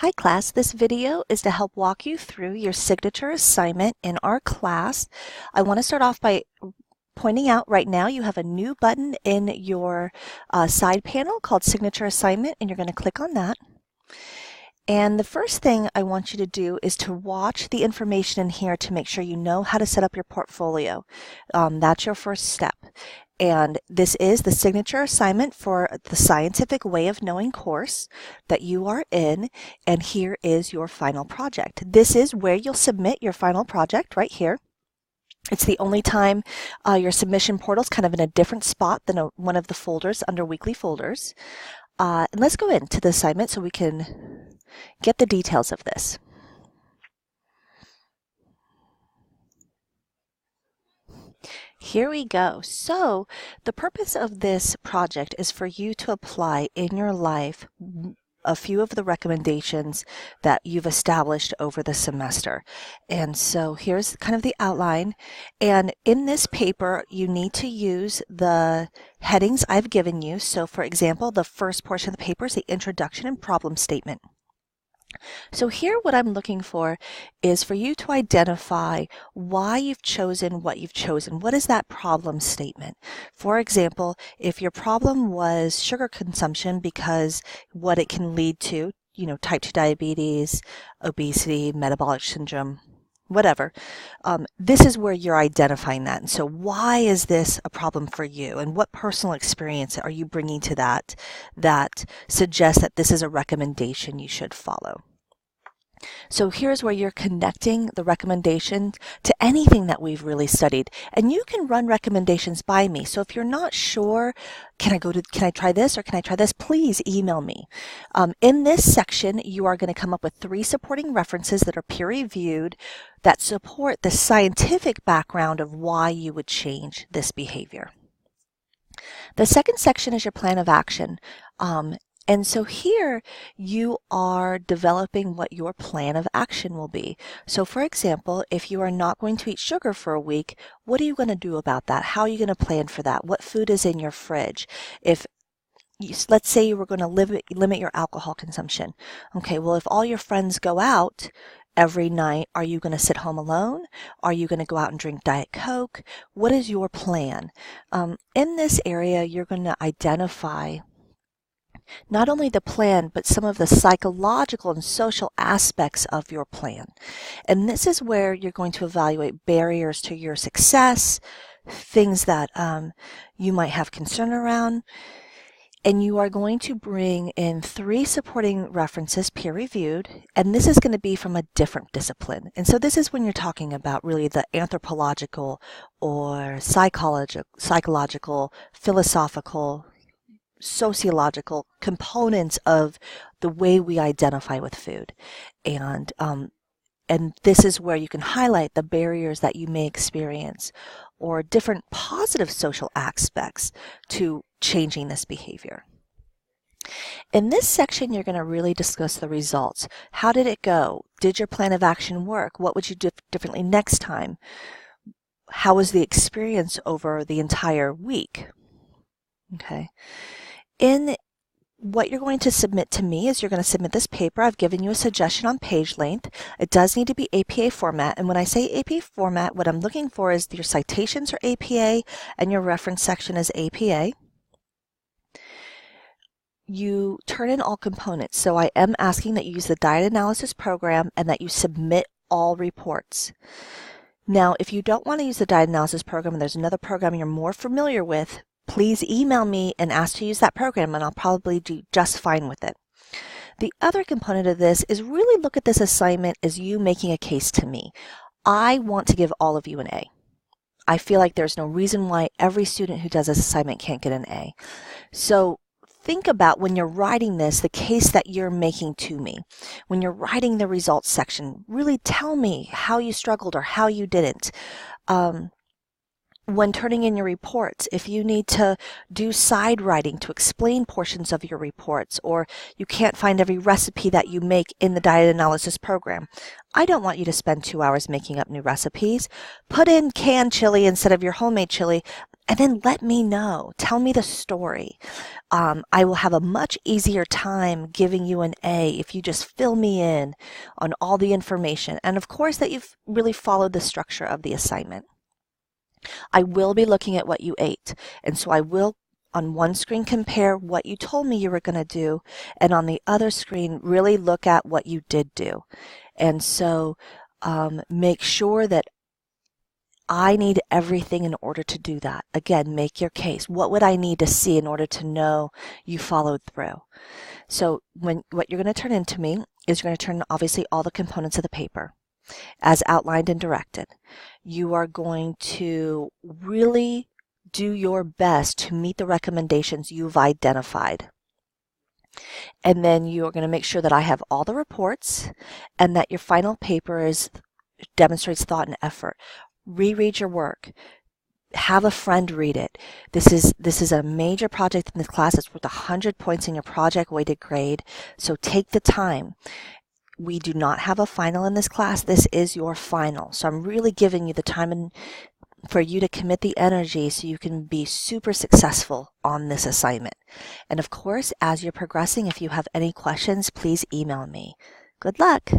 Hi class, this video is to help walk you through your signature assignment in our class. I want to start off by pointing out right now you have a new button in your side panel called Signature Assignment, and you're going to click on that. And the first thing I want you to do is to watch the information in here to make sure you know how to set up your portfolio. That's your first step. And this is the signature assignment for the Scientific Way of Knowing course that you are in, and here is your final project. This is where you'll submit your final project right here. It's the only time your submission portal is kind of in a different spot than one of the folders under weekly folders. And let's go into the assignment so we can get the details of this. Here we go. So the purpose of this project is for you to apply in your life a few of the recommendations that you've established over the semester. And so here's kind of the outline. And in this paper, you need to use the headings I've given you. So for example, the first portion of the paper is the introduction and problem statement. So here what I'm looking for is for you to identify why you've chosen what you've chosen. What is that problem statement? For example, if your problem was sugar consumption because what it can lead to, type 2 diabetes, obesity, metabolic syndrome, whatever, this is where you're identifying that. And so why is this a problem for you? And what personal experience are you bringing to that suggests that this is a recommendation you should follow? So here's where you're connecting the recommendations to anything that we've really studied. And you can run recommendations by me. So if you're not sure, can I try this or can I try this? Please email me. In this section, you are going to come up with 3 supporting references that are peer-reviewed that support the scientific background of why you would change this behavior. The second section is your plan of action. And so here you are developing what your plan of action will be. So for example, if you are not going to eat sugar for a week, what are you going to do about that? How are you going to plan for that? What food is in your fridge? Let's say you were going to limit your alcohol consumption. Okay, well, if all your friends go out every night, are you going to sit home alone? Are you going to go out and drink Diet Coke? What is your plan? In this area, you're going to identify not only the plan, but some of the psychological and social aspects of your plan. And this is where you're going to evaluate barriers to your success, things that you might have concern around. And you are going to bring in 3 supporting references, peer-reviewed, and this is going to be from a different discipline. And so this is when you're talking about really the anthropological or psychological, philosophical, sociological components of the way we identify with food. And this is where you can highlight the barriers that you may experience or different positive social aspects to changing this behavior. In this section, you're going to really discuss the results. How did it go? Did your plan of action work? What would you do differently next time? How was the experience over the entire week? Okay. In what you're going to submit to me is you're going to submit this paper. I've given you a suggestion on page length. It does need to be APA format. And when I say APA format, what I'm looking for is your citations are APA and your reference section is APA. You turn in all components. So I am asking that you use the diet analysis program and that you submit all reports. Now, if you don't want to use the diet analysis program and there's another program you're more familiar with, please email me and ask to use that program, and I'll probably do just fine with it. The other component of this is really look at this assignment as you making a case to me. I want to give all of you an A. I feel like there's no reason why every student who does this assignment can't get an A. So think about when you're writing this, the case that you're making to me. When you're writing the results section, really tell me how you struggled or how you didn't. When turning in your reports, if you need to do side writing to explain portions of your reports, or you can't find every recipe that you make in the diet analysis program, I don't want you to spend 2 hours making up new recipes. Put in canned chili instead of your homemade chili And then let me know. Tell me the story. I will have a much easier time giving you an A if you just fill me in on all the information. And of course, that you've really followed the structure of the assignment. I will be looking at what you ate. And so I will, on one screen, compare what you told me you were going to do. And on the other screen, really look at what you did do. And so make sure that I need everything in order to do that. Again, make your case. What would I need to see in order to know you followed through? So what you're going to turn into me is you're going to turn obviously all the components of the paper as outlined and directed. You are going to really do your best to meet the recommendations you've identified. And then you're going to make sure that I have all the reports and that your final paper demonstrates thought and effort. Reread your work. Have a friend read it. This is a major project in the class. It's worth 100 points in your project weighted grade. So take the time. We do not have a final in this class. This is your final. So I'm really giving you the time for you to commit the energy so you can be super successful on this assignment. And of course, as you're progressing, if you have any questions, please email me. Good luck.